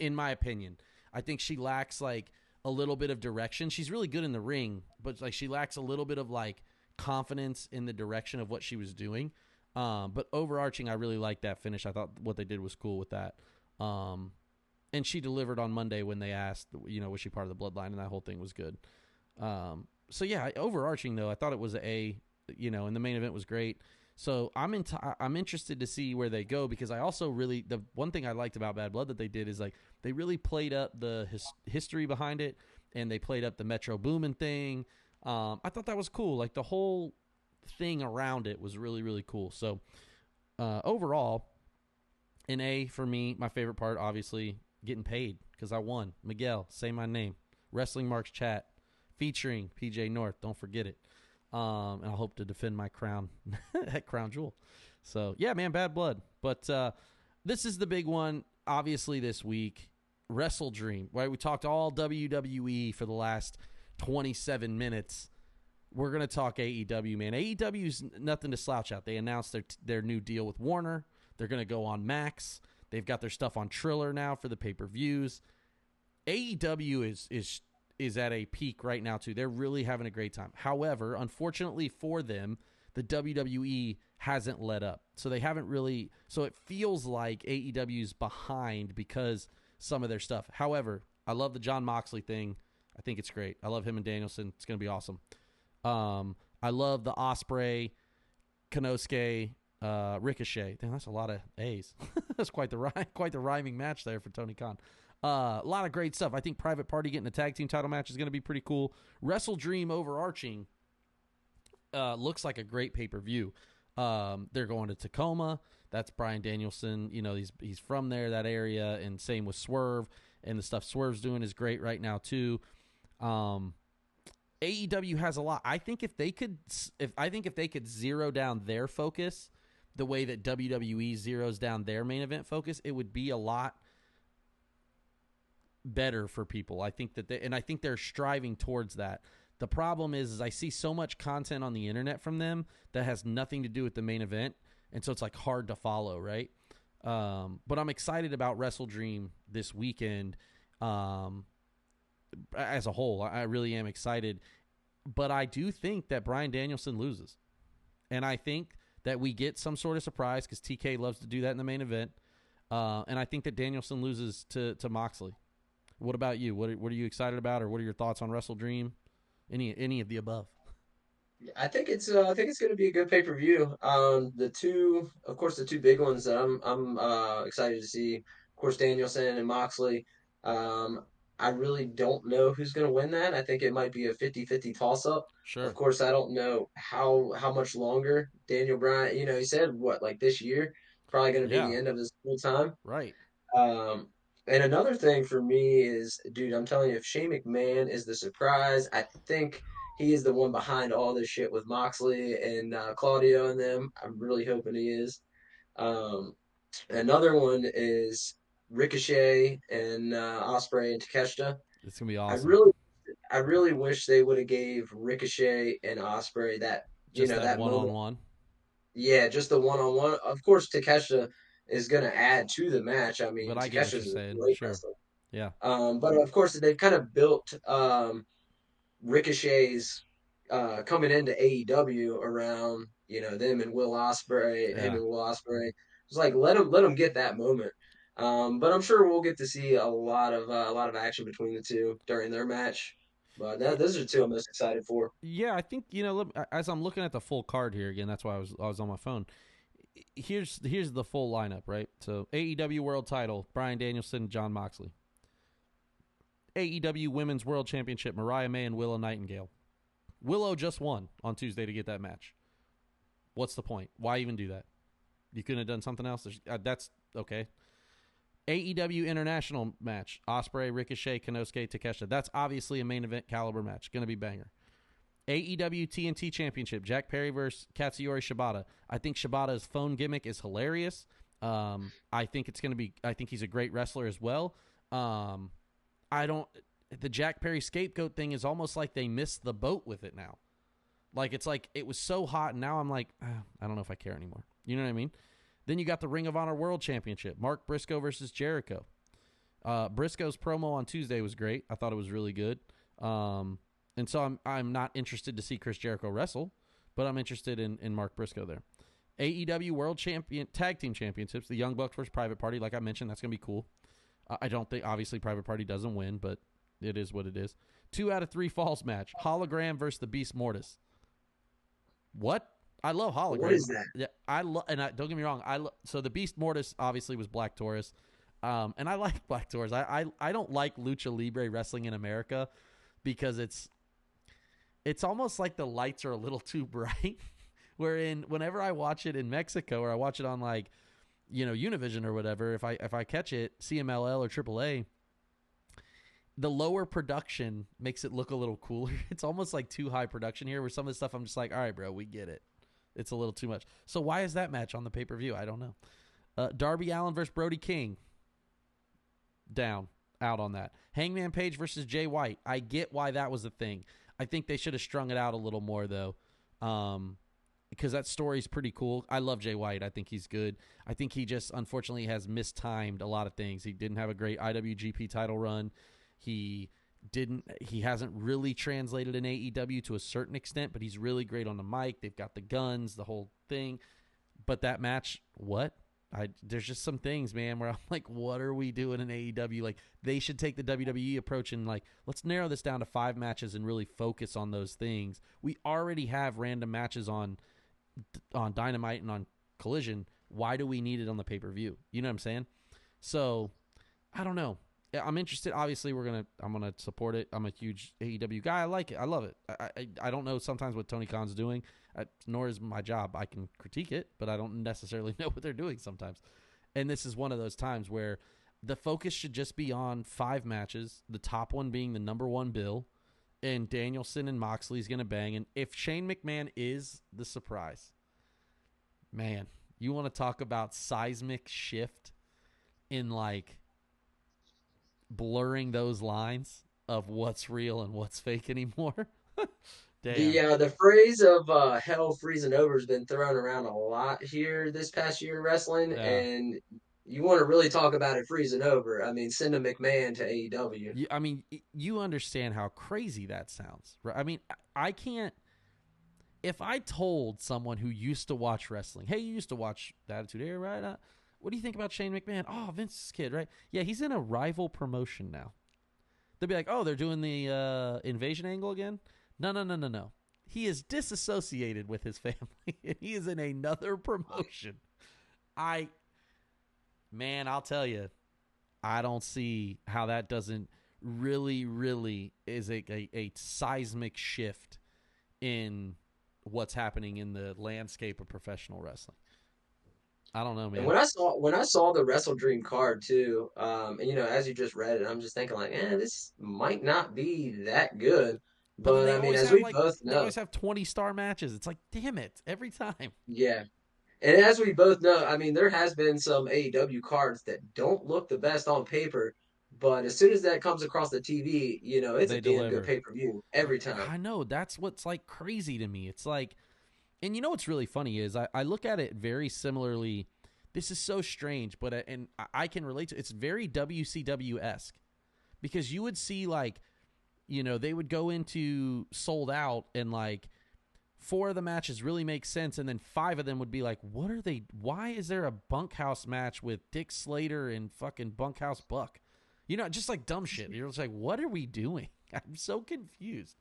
Speaker 1: in my opinion. I think she lacks like a little bit of direction. She's really good in the ring, but like she lacks a little bit of like confidence in the direction of what she was doing. But overarching, I really liked that finish. I thought what they did was cool with that. And she delivered on Monday when they asked, was she part of the bloodline, and that whole thing was good. So yeah, overarching though, I thought it was and the main event was great. So I'm interested to see where they go, because I also really, the one thing I liked about Bad Blood that they did is like they really played up the history behind it, and they played up the Metro Boomin thing. I thought that was cool. Like the whole thing around it was really, really cool. So overall, an A for me. My favorite part, obviously, getting paid because I won. Miguel, say my name. Wrestling Marks Chat featuring PJ North. Don't forget it. And I hope to defend my crown at Crown Jewel. So, yeah, man, Bad Blood. But this is the big one, obviously, this week. Wrestle Dream, right? We talked all WWE for the last 27 minutes. We're going to talk AEW, man. AEW's nothing to slouch at. They announced their new deal with Warner. They're going to go on Max. They've got their stuff on Triller now for the pay-per-views. AEW is at a peak right now, too. They're really having a great time. However, unfortunately for them, the WWE hasn't let up. So they haven't really... So it feels like AEW's behind because some of their stuff. However, I love the Jon Moxley thing. I think it's great. I love him and Danielson. It's going to be awesome. I love the Ospreay, Konosuke, Ricochet. Damn, that's a lot of A's. That's quite the rhyming match there for Tony Khan. A lot of great stuff. I think Private Party getting a tag team title match is going to be pretty cool. Wrestle Dream overarching looks like a great pay-per-view. They're going to Tacoma. That's Bryan Danielson. He's from there, that area, and same with Swerve. And the stuff Swerve's doing is great right now too. AEW has a lot. I think if they could zero down their focus the way that WWE zeroes down their main event focus, it would be a lot better for people. I think I think they're striving towards that. The problem is I see so much content on the internet from them that has nothing to do with the main event, and so it's like hard to follow, right? But I'm excited about Wrestle Dream this weekend. As a whole, I really am excited. But I do think that Bryan Danielson loses. And I think that we get some sort of surprise because TK loves to do that in the main event. And I think that Danielson loses to Moxley. What about you? What are you excited about, or what are your thoughts on Wrestle Dream? Any of the above?
Speaker 2: I think it's going to be a good pay-per-view. The two big ones that I'm excited to see, of course, Danielson and Moxley. Um, I really don't know who's going to win that. I think it might be a 50-50 toss-up. Of
Speaker 1: Sure.
Speaker 2: course, I don't know how much longer Daniel Bryan. He said what, like this year, probably going to be the
Speaker 1: Yeah.
Speaker 2: end of his full time.
Speaker 1: Right.
Speaker 2: Um, and another thing for me is, dude, I'm telling you, if Shane McMahon is the surprise, I think he is the one behind all this shit with Moxley and Claudio and them. I'm really hoping he is. Um, Another one is Ricochet and Osprey and Takeshita.
Speaker 1: It's gonna be
Speaker 2: I
Speaker 1: awesome.
Speaker 2: really, I really wish they would have gave Ricochet and Osprey
Speaker 1: Just that
Speaker 2: that
Speaker 1: one on
Speaker 2: moment.
Speaker 1: one.
Speaker 2: Yeah, just the one-on-one. Of course, Takeshita is going to add to the match. I
Speaker 1: But
Speaker 2: mean,
Speaker 1: I get what
Speaker 2: Takeshita
Speaker 1: you're
Speaker 2: is a
Speaker 1: saying.
Speaker 2: great
Speaker 1: Sure.
Speaker 2: wrestler.
Speaker 1: Yeah.
Speaker 2: But of course, they've kind of built Ricochet's coming into AEW around them and Will Ospreay, him
Speaker 1: Yeah.
Speaker 2: and Will Ospreay. It's like let him get that moment. But I'm sure we'll get to see a lot of action between the two during their match. But those are the two I'm most excited for.
Speaker 1: Yeah, I think as I'm looking at the full card here again, that's why I was on my phone. Here's the full lineup, right? So AEW World Title: Bryan Danielson, Jon Moxley. AEW Women's World Championship, Mariah May and Willow Nightingale. Willow just won on Tuesday to get that match. What's the point? Why even do that? You couldn't have done something else? That's okay. AEW International match. Ospreay, Ricochet, Konosuke, Takeshita. That's obviously a main event caliber match. Going to be banger. AEW TNT Championship. Jack Perry versus Katsuyori Shibata. I think Shibata's phone gimmick is hilarious. I think it's going to be... I think he's a great wrestler as well. The Jack Perry scapegoat thing is almost like they missed the boat with it now. Like, it's like it was so hot, and now I'm like, I don't know if I care anymore. You know what I mean? Then you got the Ring of Honor World Championship. Mark Briscoe versus Jericho. Briscoe's promo on Tuesday was great. I thought it was really good. And so I'm not interested to see Chris Jericho wrestle, but I'm interested in Mark Briscoe there. AEW World Champion Tag Team Championships. The Young Bucks versus Private Party. Like I mentioned, that's going to be cool. I don't think, obviously, Private Party doesn't win, but it is what it is. 2 out of 3 falls match. Hologram versus the Beast Mortis. What? I love Hologram.
Speaker 2: What is that?
Speaker 1: Yeah, don't get me wrong. So the Beast Mortis obviously was Black Taurus, and I like Black Taurus. I don't like Lucha Libre wrestling in America because it's almost like the lights are a little too bright. Whenever I watch it in Mexico or I watch it on like, Univision or whatever, if I catch it CMLL or AAA, the lower production makes it look a little cooler. It's almost like too high production here, where some of the stuff I'm just like, all right, bro, we get it. It's a little too much. So why is that match on the pay-per-view? I don't know. Darby Allin versus Brody King. Out on that. Hangman Page versus Jay White. I get why that was a thing. I think they should have strung it out a little more, though, because that story's pretty cool. I love Jay White. I think he's good. I think he just, unfortunately, has mistimed a lot of things. He didn't have a great IWGP title run. He hasn't really translated in AEW to a certain extent, but he's really great on the mic. They've got the guns, the whole thing. But that match, what? There's just some things, man, where I'm like, what are we doing in AEW? Like, they should take the WWE approach and, like, let's narrow this down to 5 matches and really focus on those things. We already have random matches on Dynamite and on Collision. Why do we need it on the pay-per-view? You know what I'm saying? So, I don't know. I'm interested. Obviously, I'm gonna support it. I'm a huge AEW guy. I like it. I love it. I don't know sometimes what Tony Khan's doing, nor is my job. I can critique it, but I don't necessarily know what they're doing sometimes. And this is one of those times where the focus should just be on 5 matches, the top one being the number 1 bill, and Danielson and Moxley's going to bang. And if Shane McMahon is the surprise, man, you want to talk about seismic shift in, like, blurring those lines of what's real and what's fake anymore. Damn.
Speaker 2: The phrase of hell freezing over has been thrown around a lot here this past year in wrestling,
Speaker 1: Yeah.
Speaker 2: and you want to really talk about it freezing over. I mean, send a McMahon to AEW.
Speaker 1: I mean, you understand how crazy that sounds, right? I mean, I can't. If I told someone who used to watch wrestling, hey, you used to watch the Attitude Era, right? What do you think about Shane McMahon? Oh, Vince's kid, right? Yeah, he's in a rival promotion now. They'll be like, oh, they're doing the invasion angle again? No. He is disassociated with his family, and he is in another promotion. I'll tell you, I don't see how that doesn't really is a seismic shift in what's happening in the landscape of professional wrestling. I don't know, man.
Speaker 2: And when I saw the Wrestle Dream card too, and as you just read it, I'm just thinking like, this might not be that good.
Speaker 1: But then
Speaker 2: But
Speaker 1: they
Speaker 2: I mean,
Speaker 1: always
Speaker 2: as
Speaker 1: have
Speaker 2: we both
Speaker 1: they
Speaker 2: know,
Speaker 1: always have 20-star matches. It's like, damn it, every time.
Speaker 2: yeah. And as we both know, I mean, there has been some AEW cards that don't look the best on paper, but as soon as that comes across the TV, it's a
Speaker 1: They
Speaker 2: damn good
Speaker 1: deliver.
Speaker 2: pay-per-view every time.
Speaker 1: I know, that's what's like crazy to me. It's like, and what's really funny is I look at it very similarly. This is so strange, but and I can relate to it. It's very WCW-esque because you would see like, they would go into Sold Out and like 4 of the matches really make sense, and then 5 of them would be like, what are they? Why is there a bunkhouse match with Dick Slater and fucking Bunkhouse Buck? Just like dumb shit. You're just like, what are we doing? I'm so confused.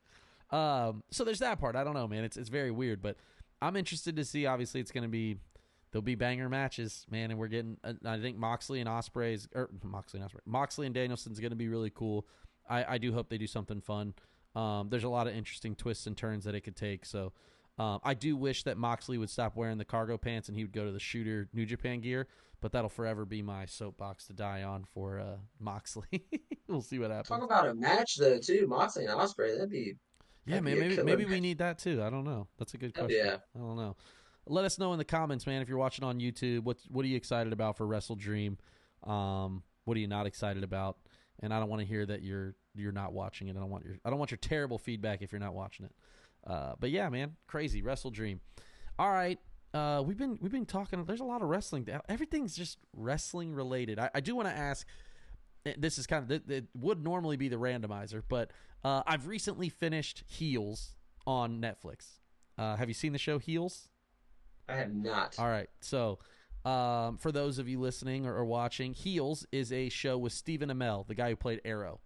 Speaker 1: So there's that part. I don't know, man. It's very weird, but I'm interested to see. Obviously, there'll be banger matches, man, and we're getting. I think Moxley and Danielson's going to be really cool. I do hope they do something fun. There's a lot of interesting twists and turns that it could take. So I do wish that Moxley would stop wearing the cargo pants and he would go to the Shooter New Japan gear. But that'll forever be my soapbox to die on for Moxley. We'll see what
Speaker 2: Talk
Speaker 1: happens.
Speaker 2: about a match though too, Moxley and Osprey.
Speaker 1: Yeah,
Speaker 2: That'd
Speaker 1: man.
Speaker 2: be a
Speaker 1: Maybe
Speaker 2: killer
Speaker 1: maybe we
Speaker 2: match.
Speaker 1: need that too. I don't know. That's a good
Speaker 2: Oh
Speaker 1: question.
Speaker 2: yeah.
Speaker 1: I don't know. Let us know in the comments, man. If you're watching on YouTube, what are you excited about for Wrestle Dream? What are you not excited about? And I don't want to hear that you're not watching it. I don't want your terrible feedback if you're not watching it. But yeah, man, crazy Wrestle Dream. All right, we've been talking. There's a lot of wrestling. Everything's just wrestling related. I do want to ask. This is kind of it would normally be the randomizer, but I've recently finished Heels on Netflix. Have you seen the show Heels?
Speaker 2: I have not.
Speaker 1: All right, so for those of you listening or watching, Heels is a show with Stephen Amell, the guy who played Arrow.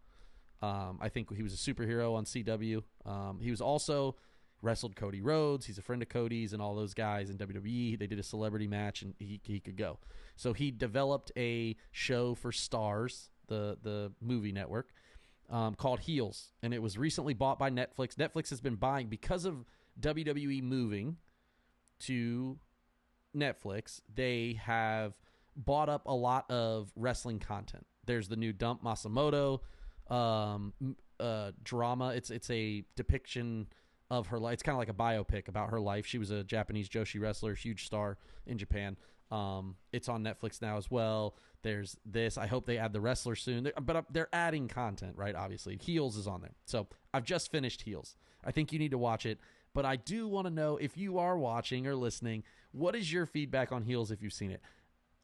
Speaker 1: I think he was a superhero on CW. He was also wrestled Cody Rhodes. He's a friend of Cody's and all those guys in WWE. They did a celebrity match and he could go. So he developed a show for Stars, the movie network, called Heels, and it was recently bought by Netflix. Netflix has been buying, because of WWE moving to Netflix, they have bought up a lot of wrestling content. There's the new Dump Masamoto drama. It's a depiction of her life. It's kind of like a biopic about her life. She was a Japanese Joshi wrestler, huge star in Japan. It's on Netflix now as well. There's this. I hope they add the wrestler soon. But they're adding content, right? Obviously, Heels is on there. So I've just finished Heels. I think you need to watch it. But I do want to know, if you are watching or listening, what is your feedback on Heels if you've seen it?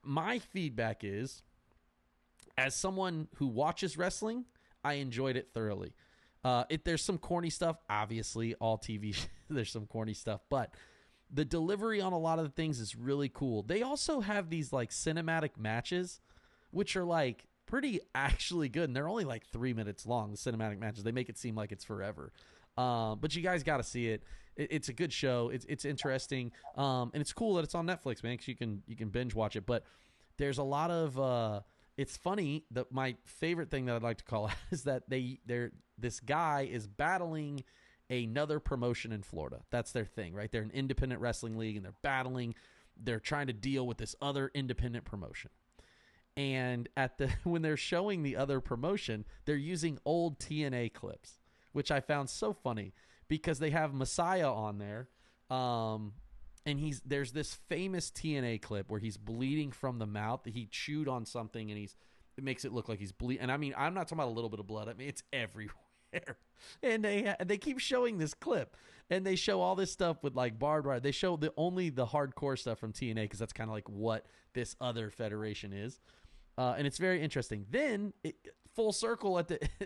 Speaker 1: My feedback is, as someone who watches wrestling, I enjoyed it thoroughly. There's some corny stuff. Obviously, all TV, there's some corny stuff. But the delivery on a lot of the things is really cool. They also have these like cinematic matches, which are like pretty actually good. And they're only like 3 minutes long, the cinematic matches. They make it seem like it's forever. But you guys got to see it. It's a good show. It's interesting. And it's cool that it's on Netflix, man, because you can binge watch it. But there's a lot of it's funny that my favorite thing that I'd like to call out is that this guy is battling another promotion in Florida. That's their thing, right? They're an independent wrestling league and they're trying to deal with this other independent promotion. And when they're showing the other promotion, they're using old TNA clips, which I found so funny because they have Messiah on there. And there's this famous TNA clip where he's bleeding from the mouth. He chewed on something and it makes it look like he's bleeding. And I mean, I'm not talking about a little bit of blood. I mean, it's everywhere. And they keep showing this clip, and they show all this stuff with like barbed wire. They show only the hardcore stuff from TNA because that's kind of like what this other federation is. And it's very interesting. Then full circle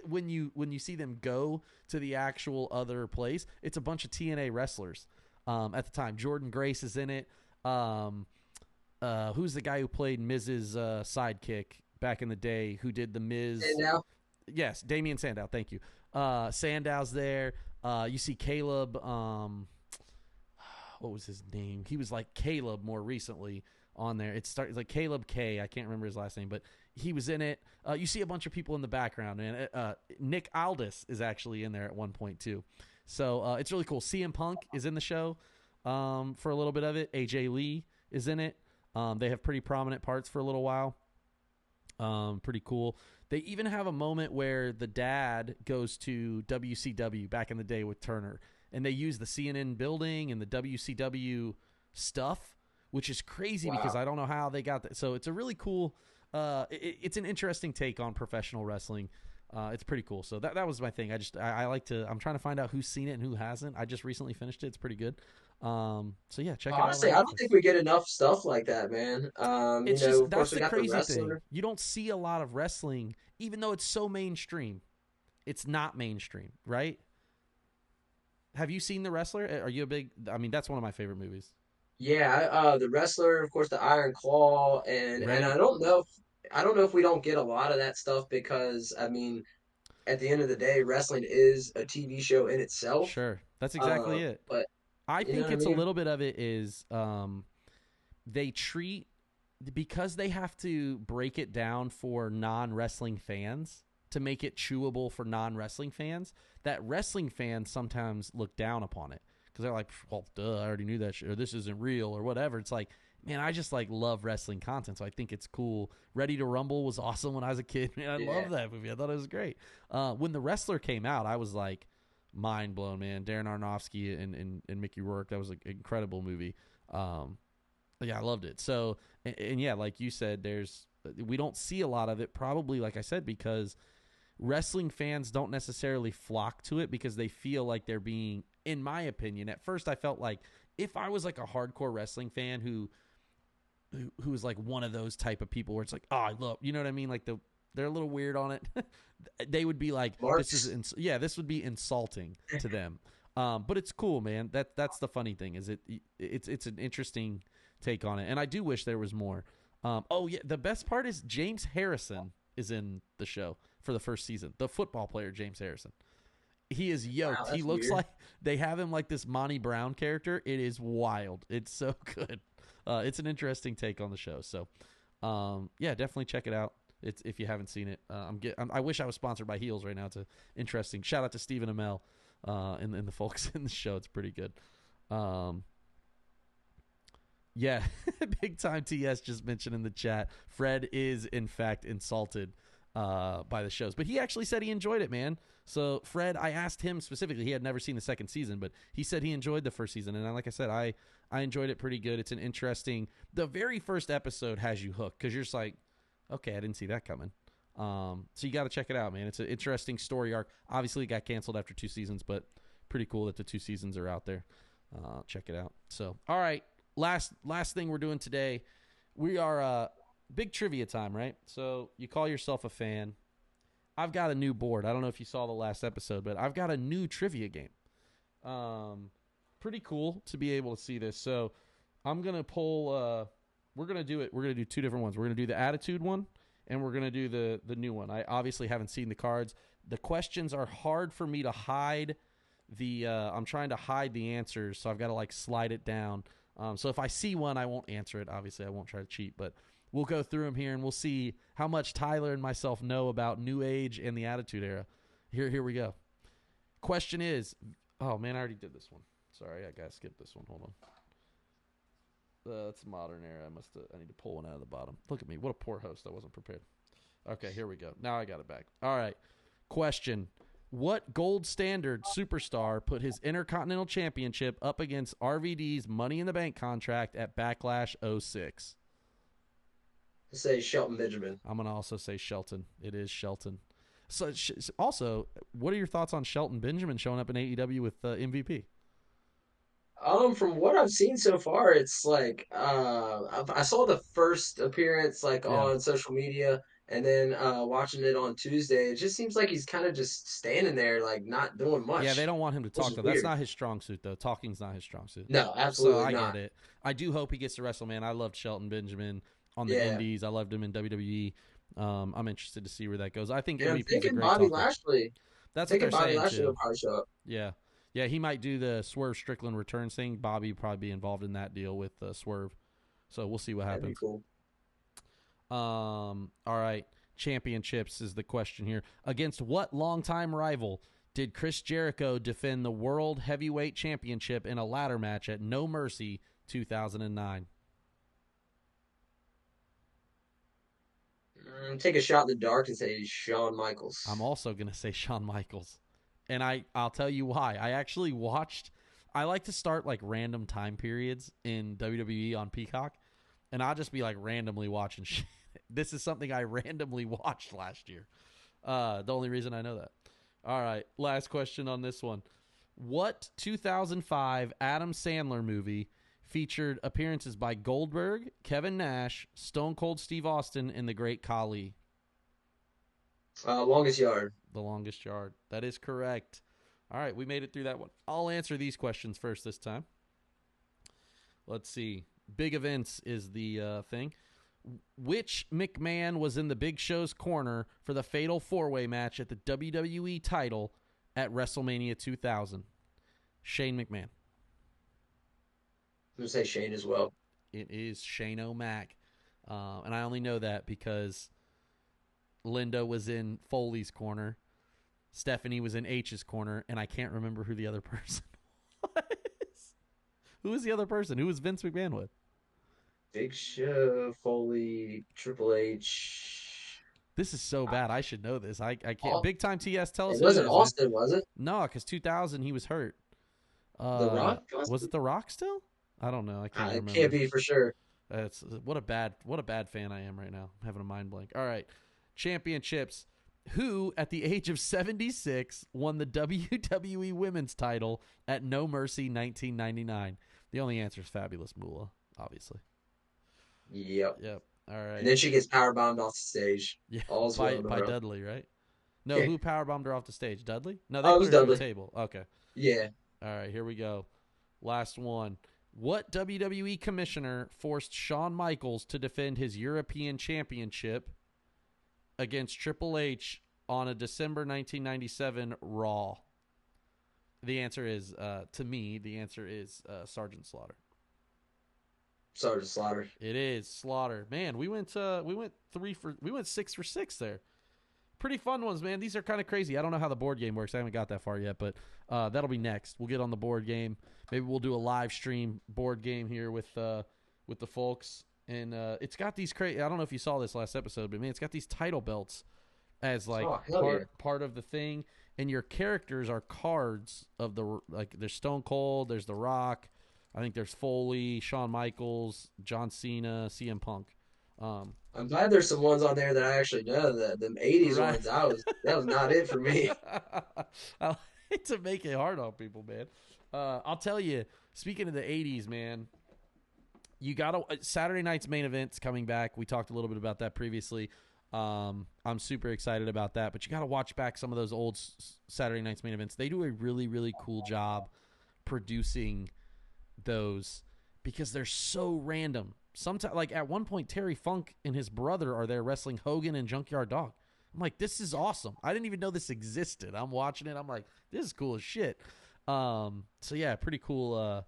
Speaker 1: when you see them go to the actual other place, it's a bunch of TNA wrestlers. At the time, Jordan Grace is in it. Who's the guy who played Miz's sidekick back in the day? Who did the Miz?
Speaker 2: Sandow.
Speaker 1: Yes, Damian Sandow. Thank you. Sandow's there. You see Caleb. What was his name? He was like Caleb more recently on there. It's like Caleb K. I can't remember his last name, but he was in it. You see a bunch of people in the background, and Nick Aldis is actually in there at one point too. So it's really cool. CM Punk is in the show for a little bit of it. AJ Lee is in it. They have pretty prominent parts for a little while. Pretty cool. They even have a moment where the dad goes to WCW back in the day with Turner, and they use the CNN building and the WCW stuff, which is crazy because I don't know how they got that. So it's a really cool, it's an interesting take on professional wrestling. It's pretty cool. So that was my thing. I like to, I'm trying to find out who's seen it and who hasn't. I just recently finished it. It's pretty good. So yeah, check it out
Speaker 2: Honestly,
Speaker 1: on
Speaker 2: I don't
Speaker 1: Netflix.
Speaker 2: think we get enough stuff like that, man.
Speaker 1: It's just,
Speaker 2: Of course
Speaker 1: that's
Speaker 2: we
Speaker 1: the
Speaker 2: got the
Speaker 1: crazy thing.
Speaker 2: wrestler.
Speaker 1: You don't see a lot of wrestling, even though it's so mainstream. It's not mainstream, right? Have you seen The Wrestler? Are you a big, I mean, that's one of my favorite movies.
Speaker 2: Yeah, the wrestler, of course, the Iron Claw, and
Speaker 1: Ready?
Speaker 2: I don't know if we don't get a lot of that stuff because I mean, at the end of the day, wrestling is a TV show in itself.
Speaker 1: Sure. That's exactly it.
Speaker 2: But
Speaker 1: I
Speaker 2: you know
Speaker 1: think
Speaker 2: what I
Speaker 1: it's a
Speaker 2: mean?
Speaker 1: little bit of it is they treat, because they have to break it down for non-wrestling fans, to make it chewable for non-wrestling fans, that wrestling fans sometimes look down upon it because they're like, well, duh, I already knew that shit, or this isn't real or whatever. It's like, man, I just like love wrestling content, so I think it's cool. Ready to Rumble was awesome when I was a kid. Man, I love that movie. I thought it was great. When The Wrestler came out, I was like mind blown, man. Darren Aronofsky and Mickey Rourke, that was an incredible movie. Yeah, I loved it. So, and yeah, like you said, we don't see a lot of it, probably, like I said, because wrestling fans don't necessarily flock to it because they feel like they're being, in my opinion, at first I felt like if I was like a hardcore wrestling fan who was like one of those type of people where it's like, oh, I love, you know what I mean? Like they're a little weird on it. They would be like, this would be insulting to them. But it's cool, man. That's the funny thing is it's an interesting take on it. And I do wish there was more. Oh yeah. The best part is James Harrison is in the show for the first season. The football player, James Harrison. He is yoked.
Speaker 2: Wow,
Speaker 1: he looks
Speaker 2: weird.
Speaker 1: like they have him like this Monty Brown character. It is wild. It's so good. It's an interesting take on the show. So, yeah, definitely check it out. It's if you haven't seen it. I wish I was sponsored by Heels right now. It's interesting. Shout out to Stephen Amell and the folks in the show. It's pretty good. Yeah, big time TS just mentioned in the chat. Fred is in fact insulted by the shows, but he actually said he enjoyed it, man. So Fred, I asked him specifically. He had never seen the second season, but he said he enjoyed the first season, and like I said, I enjoyed it pretty good. It's an interesting. The very first episode has you hooked because you're just like, okay, I didn't see that coming. So you got to check it out, man. It's an interesting story arc. Obviously, it got canceled after 2 seasons, but pretty cool that the 2 seasons are out there. Check it out. So, all right, last thing we're doing today, we are big trivia time, right? So you call yourself a fan. I've got a new board. I don't know if you saw the last episode, but I've got a new trivia game. Pretty cool to be able to see this. So I'm going to pull, we're going to do it. We're going to do 2 different ones. We're going to do the attitude one, and we're going to do the new one. I obviously haven't seen the cards. The questions are hard for me to hide. I'm trying to hide the answers, so I've got to like slide it down. So if I see one, I won't answer it. Obviously, I won't try to cheat, but we'll go through them here, and we'll see how much Tyler and myself know about New Age and the Attitude Era. Here we go. Question is, oh man, I already did this one. Sorry, I gotta skip this one. Hold on. That's Modern Era. I need to pull one out of the bottom. Look at me, what a poor host. I wasn't prepared. Okay, here we go. Now I got it back. All right. Question: what gold standard superstar put his Intercontinental Championship up against RVD's Money in the Bank contract at Backlash 06?
Speaker 2: Say Shelton Benjamin.
Speaker 1: I'm going to also say Shelton. It is Shelton. So, also, what are your thoughts on Shelton Benjamin showing up in AEW with MVP?
Speaker 2: From what I've seen so far, it's like I saw the first appearance like
Speaker 1: Yeah.
Speaker 2: on social media, and then watching it on Tuesday. It just seems like he's kind of just standing there, like not doing
Speaker 1: Yeah, they
Speaker 2: much,
Speaker 1: don't want him to
Speaker 2: which
Speaker 1: talk,
Speaker 2: is
Speaker 1: though. That's
Speaker 2: weird.
Speaker 1: not his strong suit, though. Talking's not his strong suit.
Speaker 2: No,
Speaker 1: So
Speaker 2: absolutely
Speaker 1: I get
Speaker 2: not.
Speaker 1: it. I do hope he gets to wrestle, man. I loved Shelton Benjamin on the
Speaker 2: Yeah,
Speaker 1: Indies. I loved him in WWE. I'm interested to see where that goes. I think
Speaker 2: and I'm
Speaker 1: MVP is a
Speaker 2: thinking
Speaker 1: great
Speaker 2: Bobby
Speaker 1: talker.
Speaker 2: Lashley.
Speaker 1: That's what
Speaker 2: Thinking
Speaker 1: they're
Speaker 2: Bobby
Speaker 1: saying,
Speaker 2: Lashley will
Speaker 1: too.
Speaker 2: probably show up.
Speaker 1: Yeah. Yeah, he might do the Swerve Strickland returns thing. Bobby would probably be involved in that deal with Swerve. So we'll see what
Speaker 2: That'd be
Speaker 1: happens.
Speaker 2: cool.
Speaker 1: All right. Championships is the question here. Against what longtime rival did Chris Jericho defend the World Heavyweight Championship in a ladder match at No Mercy 2009?
Speaker 2: Take a shot in the dark and say Shawn Michaels.
Speaker 1: I'm also going to say Shawn Michaels. And I'll tell you why. I actually watched. I like to start like random time periods in WWE on Peacock, and I'll just be like randomly watching shit. This is something I randomly watched last year. The only reason I know that. All right, last question on this one. What 2005 Adam Sandler movie featured appearances by Goldberg, Kevin Nash, Stone Cold Steve Austin, and the Great Khali?
Speaker 2: Longest yard.
Speaker 1: The Longest Yard. That is correct. All right, we made it through that one. I'll answer these questions first this time. Let's see. Big events is the thing. Which McMahon was in the Big Show's corner for the Fatal 4-Way match at the WWE title at WrestleMania 2000? Shane McMahon.
Speaker 2: I'm gonna say Shane as well.
Speaker 1: It is Shane O'Mac. And I only know that because Linda was in Foley's corner. Stephanie was in H's corner, and I can't remember who the other person was. Who was the other person? Who was Vince McMahon with?
Speaker 2: Big Show, Foley, Triple H.
Speaker 1: This is so bad. I should know this. I can't.
Speaker 2: Au-
Speaker 1: Big Time TS, tell us
Speaker 2: It
Speaker 1: who it
Speaker 2: wasn't
Speaker 1: is, man.
Speaker 2: Austin, was it?
Speaker 1: No, because 2000 he was hurt.
Speaker 2: The Rock?
Speaker 1: Was it The Rock still? I don't know. I can't
Speaker 2: It
Speaker 1: remember.
Speaker 2: can't be for sure.
Speaker 1: That's what a bad fan I am right now. I'm having a mind blank. All right, championships. Who at the age of 76 won the WWE Women's title at No Mercy 1999? The only answer is Fabulous Moolah, obviously.
Speaker 2: Yep.
Speaker 1: All right.
Speaker 2: And then she gets powerbombed off the stage.
Speaker 1: Yeah,
Speaker 2: All's well,
Speaker 1: by
Speaker 2: bro.
Speaker 1: Dudley, right? No,
Speaker 2: Yeah.
Speaker 1: who powerbombed her off the stage? Dudley? No, they
Speaker 2: Oh, it
Speaker 1: put
Speaker 2: was
Speaker 1: her through
Speaker 2: Dudley.
Speaker 1: the table. Okay.
Speaker 2: Yeah.
Speaker 1: All right, here we go. Last one. What WWE commissioner forced Shawn Michaels to defend his European Championship against Triple H on a December 1997 Raw? The answer is, to me, the answer is Sergeant Slaughter.
Speaker 2: Sergeant Slaughter.
Speaker 1: It is Slaughter. Man, we went 6 for 6 there. Pretty fun ones, man. These are kind of crazy. I don't know how the board game works. I haven't got that far yet, but that'll be next. We'll get on the board game. Maybe we'll do a live stream board game here with the folks. And it's got these crazy. I don't know if you saw this last episode, but man, it's got these title belts as like part of the thing. And your characters are cards of the there's Stone Cold, there's The Rock, I think there's Foley, Shawn Michaels, John Cena, CM Punk.
Speaker 2: I'm glad there's some ones on there that I actually know. Them 80s
Speaker 1: Right.
Speaker 2: ones, that was not it for me.
Speaker 1: I like to make it hard on people, man. I'll tell you, speaking of the 80s, man, you got Saturday night's main event's coming back. We talked a little bit about that previously. I'm super excited about that, but you got to watch back some of those old Saturday night's main events. They do a really, really cool job producing those because they're so random. Sometimes, like at one point, Terry Funk and his brother are there wrestling Hogan and Junkyard Dog. I'm like, this is awesome. I didn't even know this existed. I'm watching it. I'm like, this is cool as shit. So yeah, pretty cool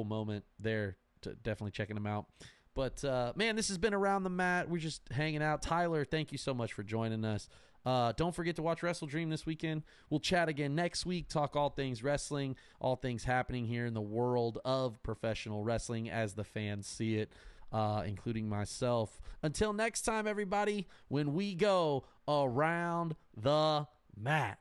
Speaker 1: moment there. Definitely checking them out. But man, this has been Around the Mat. We're just hanging out. Tyler, thank you so much for joining us. Don't forget to watch Wrestle Dream this weekend. We'll chat again next week, talk all things wrestling, all things happening here in the world of professional wrestling as the fans see it, including myself. Until next time, everybody, when we go Around the Mat.